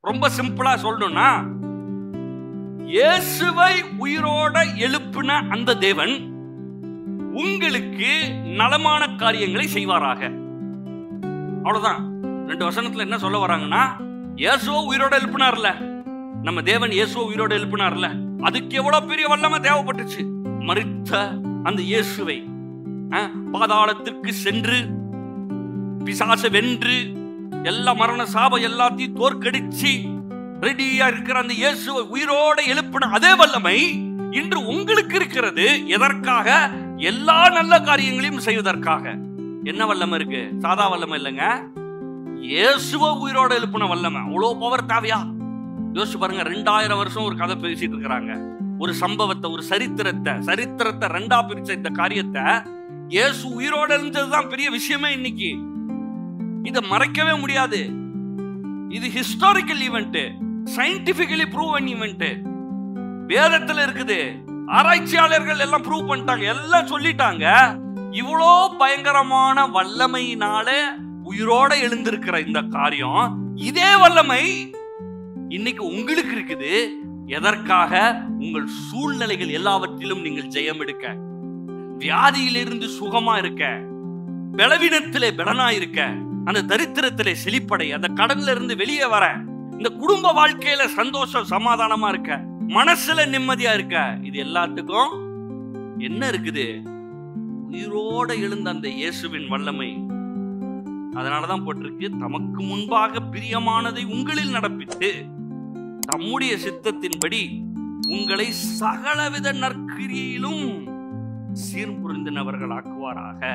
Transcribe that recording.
ரொம்ப சிம்பிளா சொல்லணும்னா, இயேசுவை உயிரோட எழுப்பின அந்த தேவன் உங்களுக்கு நலமான காரியங்களை செய்வாராக. அவ்வளவுதான். 2 வசனத்துல என்ன சொல்ல வராங்கன்னா, இயேசுவை உயிரோட எழுப்பினார்ல, நம்ம தேவன் இயேசுவை உயிரோட எழுப்பினார்ல, அதுக்கு எவ்வளவு பெரிய வல்லமை தேவைப்பட்டுச்சு. மரித்த அந்த இயேசுவை பாதாளத்திற்கு சென்று பிசாசை வென்று எல்லா மரண சாபம் எல்லாத்தையும் தோற்கடிச்சு ரெடியா இருக்கிற அந்த இயேசுவை உயிரோட எழுப்பின அதே வல்லமை இன்று உங்களுக்கு இருக்கிறது. எதற்காக? எல்லா நல்ல காரியங்களையும் செய்வதற்காக. என்ன வல்லமை இருக்கு? சாதா வல்லமை இல்லைங்க, இயேசுவை உயிரோட எழுப்பின வல்லமை. அவ்வளவு பவர் தேவையா? யோசிச்சு பாருங்க. 2000 வருஷம் ஒரு கதை பேசிட்டு இருக்கிறாங்க, ஒரு சம்பவத்தை, ஒரு சரித்திரத்தை 2ஆ பிரிச்ச இந்த காரியத்தை இயேசு உயிரோட எழுந்ததுதான் பெரிய விஷயமே. இன்னைக்கு இதை மறைக்கவே முடியாது. இது historical event, scientifically proven event. வேதத்துல இருக்குது, ஆராய்ச்சியாளர்கள் எல்லாம் ப்ரூவ் பண்ணிட்டாங்க, எல்லாம் சொல்லிட்டாங்க. இவ்வளோ பயங்கரமான வல்லமையினால உயிரோட எழுந்திருக்கிற இந்த காரியம், இதே வல்லமை இன்னைக்கு உங்களுக்கு இருக்குது. எதற்காக? உங்கள் சூழ்நிலைகள் எல்லாவற்றிலும் நீங்கள் ஜெயம் எடுக்க, வியாதியிலிருந்து சுகமா இருக்க, பலவீனத்திலே பலனா இருக்க, அந்த தரித்திரத்திலே செழிப்படை, அந்த கடன்ல இருந்து வெளியே வர, இந்த குடும்ப வாழ்க்கையில சந்தோஷம் சமாதானமா இருக்க, மனசுல நிம்மதியா இருக்க. இது எல்லாத்துக்கும் என்ன இருக்குது? உயிரோட எழுந்த அந்த இயேசுவின் வல்லமை. அதனாலதான் போட்டிருக்கு, தமக்கு முன்பாக பிரியமானதை உங்களில் நடப்பித்து தம்முடைய சித்தத்தின்படி உங்களை சகலவித நற்கிரியிலும் சீர்புரிந்தினவர்கள் ஆக்குவாராக.